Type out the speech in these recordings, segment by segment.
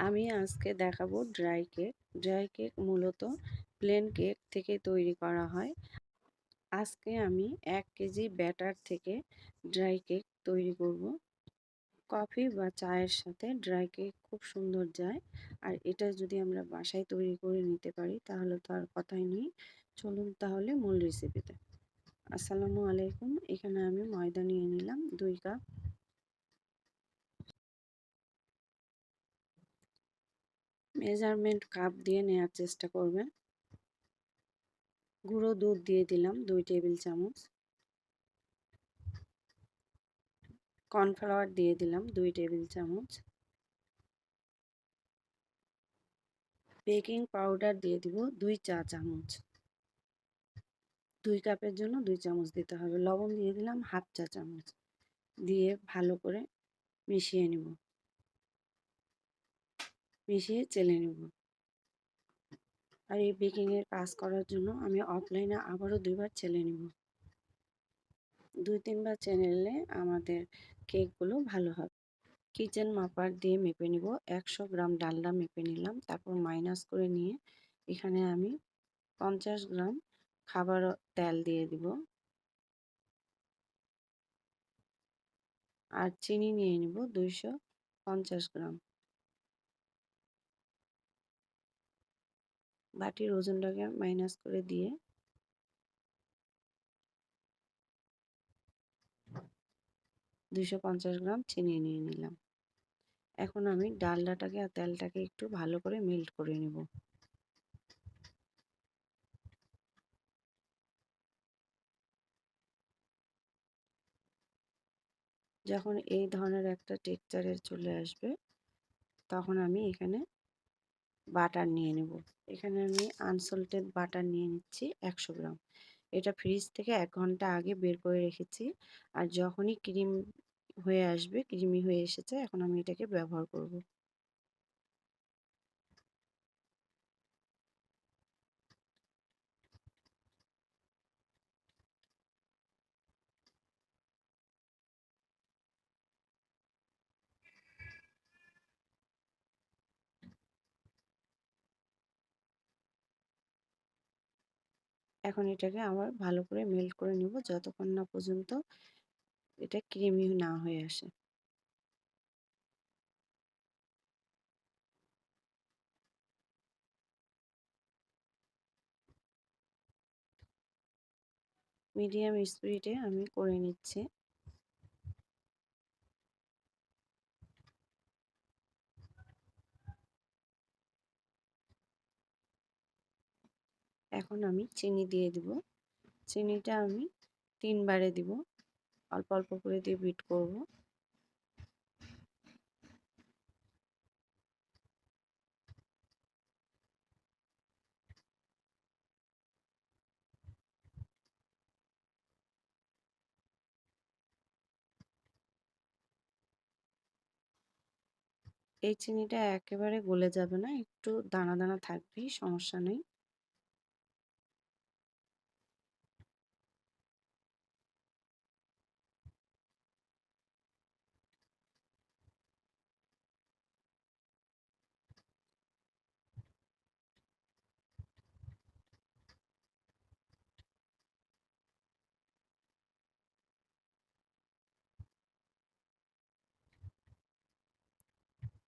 আমি আজকে দেখাবো ড্রাই কেক। ড্রাই কেক মূলত প্লেন কেক থেকে তৈরি করা হয়। আজকে আমি 1 কেজি ব্যাটার থেকে ড্রাই কেক তৈরি করব। কফি বা চায়ের সাথে ড্রাই কেক খুব সুন্দর যায়। আর এটা যদি আমরা বাসায় তৈরি করে নিতে পারি তাহলে তো আর কথাই নেই। চলুন তাহলে মূল রেসিপিতে। আসসালামু আলাইকুম। এখানে আমি ময়দা নিয়ে নিলাম 2 কাপ। মেজারমেন্ট কাপ দিয়ে নেওয়ার চেষ্টা করবেন। গুঁড়ো দুধ দিয়ে দিলাম 2 টেবিল চামচ। কর্নফ্লাওয়ার দিয়ে দিলাম 2 টেবিল চামচ। বেকিং পাউডার দিয়ে দিব 2 চা চামচ। 2 কাপের জন্য 2 চামচ দিতে হবে। লবণ দিয়ে দিলাম হাফ চা চামচ। দিয়ে ভালো করে মিশিয়ে নিব, মিশিয়ে চেলে নিব। আর এই বেকিংয়ের কাজ করার জন্য আমি অফলাইনে আবারও 2 বার চেলে নিব। 2-3 বার চেলে নিলে আমাদের কেকগুলো ভালো হবে। কিচেন মাপার দিয়ে মেপে নিব। 100 গ্রাম ডালডা মেপে নিলাম। তারপর মাইনাস করে নিয়ে এখানে আমি 50 গ্রাম খাবার তেল দিয়ে দিব। আর চিনি নিয়ে নিব 250 গ্রাম। বাটির ওজনটাকে মাইনাস করে দিয়ে 250 গ্রাম চিনি নিয়ে নিলাম। এখন আমি ডালডাটাকে আর তেলটাকে একটু ভালো করে মেল্ট করে নেব। যখন এই ধরনের একটা টেক্সচারে চলে আসবে তখন আমি এখানে বাটার নিয়ে নেব। এখানে আমি আনসল্টেড বাটার নিয়ে নিচ্ছি 100 গ্রাম। এটা ফ্রিজ থেকে 1 ঘন্টা আগে বের করে রেখেছি। আর যখনই ক্রিম হয়ে আসবে, ক্রিমি হয়ে এসেছে, এখন আমি এটাকে ব্যবহার করব। এখন এটাকে আবার ভালো করে মেল্ট করে নিব যতক্ষণ না পর্যন্ত এটা ক্রিমি না হয়ে আসে। মিডিয়াম স্পিডে আমি করে নিচ্ছি। এখন আমি চিনি দিয়ে দিব। চিনিটা আমি 3 বারে দিব। অল্প অল্প করে দিয়ে বিট করব। এই চিনিটা একেবারে গলে যাবে না, একটু দানা দানা থাকবেই, সমস্যা নেই।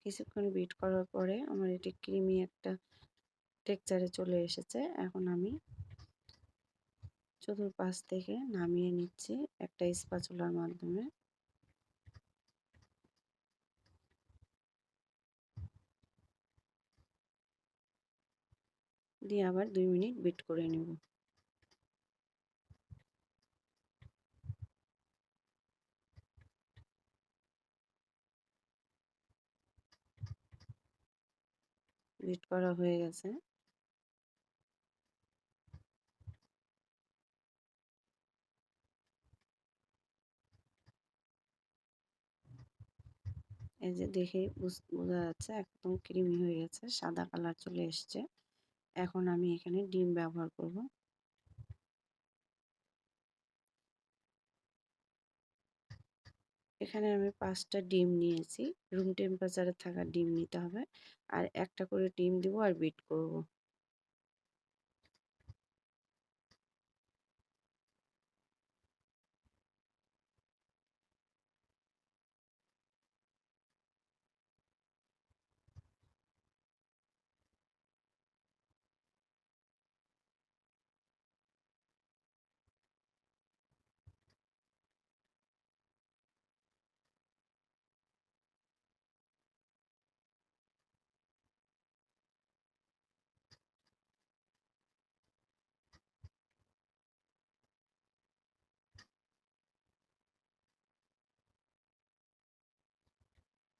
কিছুক্ষণ বিট করার পরে আমার এটি ক্রিমি একটা টেক্সচারে চলে এসেছে। এখন আমি চতুর্পাশ থেকে নামিয়ে নিচ্ছি একটা স্প্যাচুলার মাধ্যমে। দিয়ে আবার 2 মিনিট বিট করে নেব। বিট করা হয়ে গেছে। এই যে দেখে বোঝা যাচ্ছে একদম ক্রিমি হয়ে গেছে, সাদা কালার চলে এসছে। এখন আমি এখানে ডিম ব্যবহার করব। এখানে আমি 5টা ডিম নিয়েছি। রুম টেম্পারেচারে থাকা ডিম নিতে হবে। আর একটা করে ডিম দিব আর বিট করব।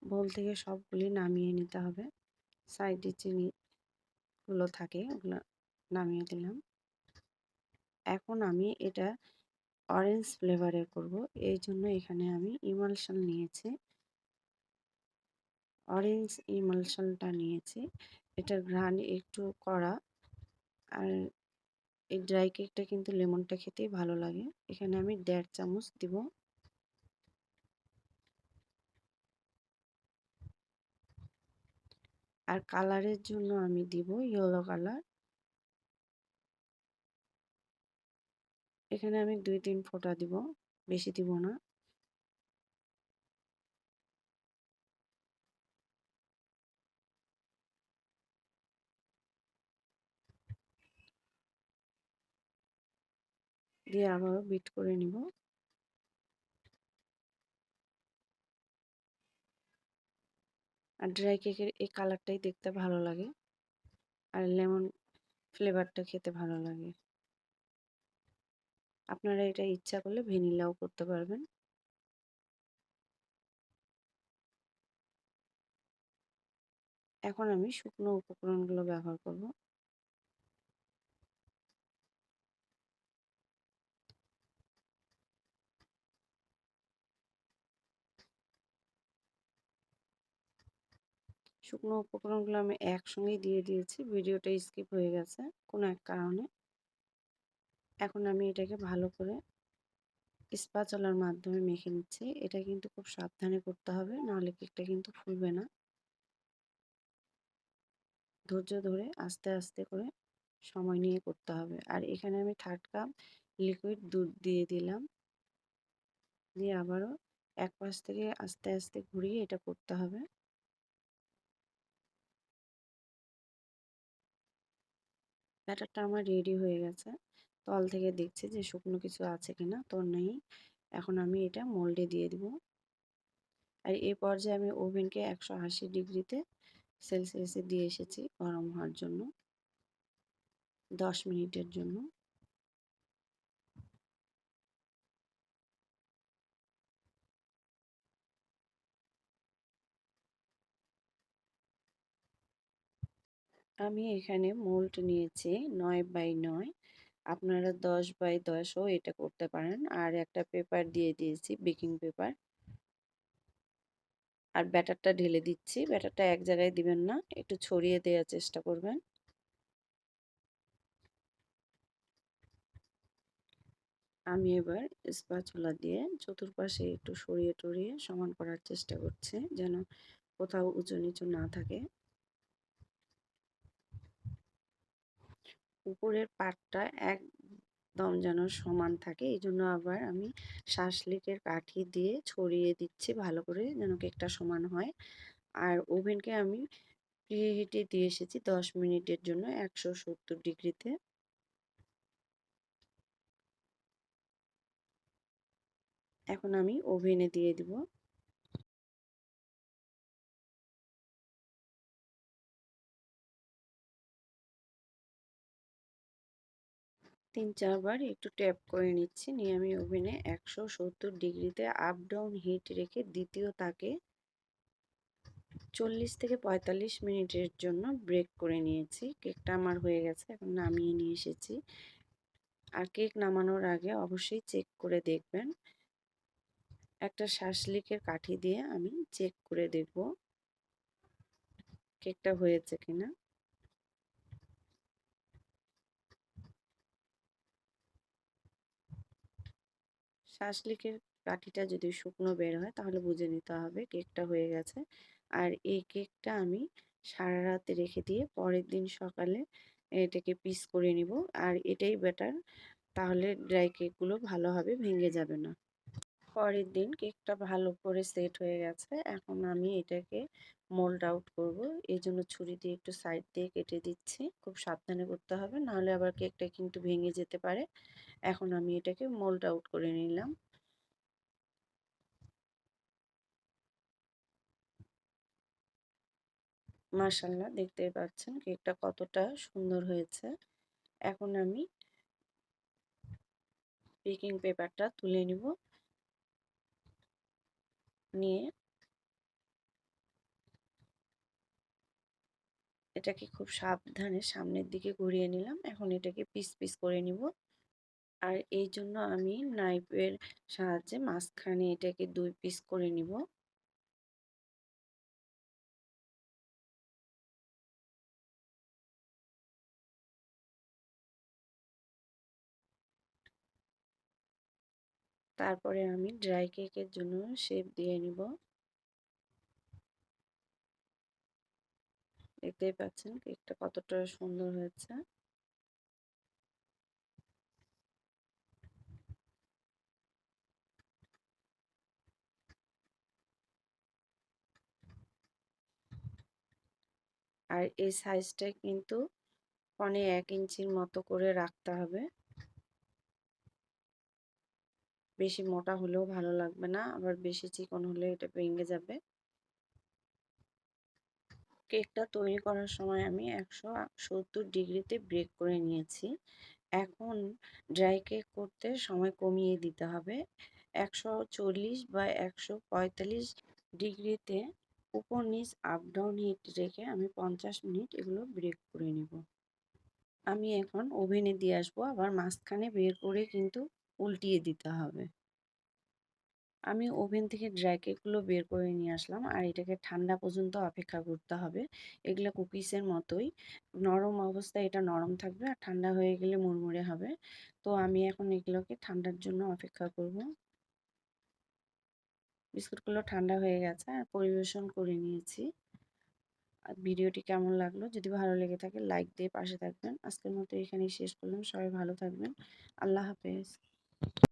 বোল থেকে সবগুলি নামিয়ে নিতে হবে। সাইডে চিনিগুলো থাকে ওগুলো নামিয়ে দিলাম। এখন আমি এটা অরেঞ্জ ফ্লেভারের করব, এই জন্য এখানে আমি ইমালশন নিয়েছি। অরেঞ্জ ইমালশনটা নিয়েছি। এটার ঘ্রাণ একটু কড়া। আর এই ড্রাই কেকটা কিন্তু লেমনটা খেতেই ভালো লাগে। এখানে আমি 1.5 চামচ দিব। আর কালারের জন্য আমি দিব ইয়েলো কালার। এখানে আমি 2-3 ফোঁটা দিব, বেশি দিব না। দিয়ে আবারও বিট করে নিব। আর ড্রাই কেকের এই কালারটাই দেখতে ভালো লাগে, আর লেমন ফ্লেভারটা খেতে ভালো লাগে। আপনারা এটা ইচ্ছা করলে ভ্যানিলাও করতে পারবেন। এখন আমি শুকনো উপকরণগুলো ব্যবহার করব। শুকনো উপকরণগুলো আমি একসঙ্গেই দিয়ে দিয়েছি, ভিডিওটা স্কিপ হয়ে গেছে কোনো এক কারণে। এখন আমি এটাকে ভালো করে স্প্যাচুলার মাধ্যমে মেখে নিচ্ছি। এটা কিন্তু খুব সাবধানে করতে হবে, নাহলে কেকটা কিন্তু ফুলবে না। ধৈর্য ধরে আস্তে আস্তে করে সময় নিয়ে করতে হবে। আর এখানে আমি 1/3 কাপ লিকুইড দুধ দিয়ে দিলাম। দিয়ে আবারও এক পাশ থেকে আস্তে আস্তে ঘুরিয়ে এটা করতে হবে। ব্যাটারটা আমার রেডি হয়ে গেছে। তল থেকে দেখছি যে শুকনো কিছু আছে কিনা, তো নেই। এখন আমি এটা মোল্ডে দিয়ে দিব। আর এই পর্যায়ে আমি ওভেনকে 180 ডিগ্রিতে সেলসিয়াসে দিয়ে এসেছি গরম হওয়ার জন্য 10 মিনিটের জন্য। আমি এখানে মোল্ড নিয়েছি 9x9। আপনারা 10x10ও এটা করতে পারেন। আর একটা পেপার দিয়ে দিয়েছি, বেকিং পেপার। আর ব্যাটারটা ঢেলে দিচ্ছি। ব্যাটারটা এক জায়গায় দিবেন না, একটু ছড়িয়ে দেওয়ার চেষ্টা করবেন। আমি এবার স্প্যাচুলা দিয়ে চতুর্পাশে একটু সরিয়ে টরিয়ে সমান করার চেষ্টা করছি, যেন কোথাও উঁচু নিচু না থাকে। উপরের পাটটা একদম যেন সমান থাকে, এই জন্য আবার আমি শাসলিকের কাঠি দিয়ে ছড়িয়ে দিচ্ছি ভালো করে, যেন কেকটা সমান হয়। আর ওভেনকে আমি প্রিহিটে দিয়ে এসেছি 10 মিনিটের জন্য 170 ডিগ্রিতে। এখন আমি ওভেনে দিয়ে দিব। 3-4 বার একটু ট্যাপ করে নিচ্ছি, নিয়ে আমি ওভেনে 170 ডিগ্রিতে আপ ডাউন হিট রেখে দ্বিতীয় তাকে 40 থেকে 45 মিনিটের জন্য ব্রেক করে নিয়েছি। কেকটা আমার হয়ে গেছে, এখন নামিয়ে নিয়ে এসেছি। আর কেক নামানোর আগে অবশ্যই চেক করে দেখবেন। একটা শাসলিকের কাঠি দিয়ে আমি চেক করে দেখব কেকটা হয়েছে কিনা। শাসলিকের কাঠিটা যদি শুকনো বের হয় তাহলে বুঝে নিতে হবে কেকটা হয়ে গেছে। আর এই কেকটা আমি সারা রাত রেখে দিয়ে পরের দিন সকালে এটাকে পিস করে নিব। আর এটাই বেটার, তাহলে ড্রাই কেকগুলো ভালোভাবে ভেঙে যাবে না। পরের দিন কেকটা ভালো করে সেট হয়ে গেছে। এখন আমি এটাকে মোল্ড আউট করব। এই জন্য ছুরি দিয়ে একটু সাইড দিয়ে কেটে দিচ্ছি। খুব সাবধানে করতে হবে, নাহলে আবার কেকটা কিন্তু ভেঙে যেতে পারে। এখন আমি এটাকে মোল্ড আউট করে নিলাম। মাশাআল্লাহ, দেখতেই পাচ্ছেন কেকটা কতটা সুন্দর হয়েছে। এখন আমি বেকিং পেপারটা তুলে নিব। নিয়ে এটাকে খুব সাবধানে সামনের দিকে ঘুরিয়ে নিলাম। এখন এটাকে পিস পিস করে নিব। আর এই জন্য আমি নাইফের সাহায্যে মাঝখানে এটাকে 2 পিস করে নিব। তারপরে আমি ড্রাই কেকের জন্য শেপ দিয়ে নিব। দেখতেই পাচ্ছেন কেকটা কতটা সুন্দর হয়েছে। আর এই সাইজটা কিন্তু 1.5 ইঞ্চির মতো করে রাখতে হবে। বেশি মোটা হলেও ভালো লাগবে না, আবার বেশি চিকন হলে এটা ভেঙে যাবে। কেকটা তৈরি করার সময় আমি 170 ডিগ্রিতে বেক করে নিয়েছি। এখন ড্রাই কেক করতে সময় কমিয়ে দিতে হবে। 140 বা 145 ডিগ্রিতে উপর নিচ আপ ডাউন হিট রেখে আমি 50 মিনিট এগুলো বেক করে নেব। আমি এখন ওভেনে দিয়ে আসবো, আবার মাঝখানে বের করে কিন্তু উল্টিয়ে দিতে হবে। আমি ওভেন থেকে ড্রাই কেকগুলো বের করে নিয়ে আসলাম, আর এটাকে ঠান্ডা পর্যন্ত অপেক্ষা করতে হবে। এগুলো কুকিজের মতোই, নরম অবস্থায় এটা নরম থাকবে আর ঠান্ডা হয়ে গেলে মুড়মুড়ে হবে। তো আমি এখন এগুলোকে ঠান্ডার জন্য অপেক্ষা করব। বিস্কুটগুলো ঠান্ডা হয়ে গেছে আর পরিবেশন করে নিয়েছি। আর ভিডিওটি কেমন লাগলো, যদি ভালো লেগে থাকে লাইক দিয়ে পাশে থাকবেন। আজকের মতো এখানেই শেষ করলাম। সবাই ভালো থাকবেন। আল্লাহ হাফেজ।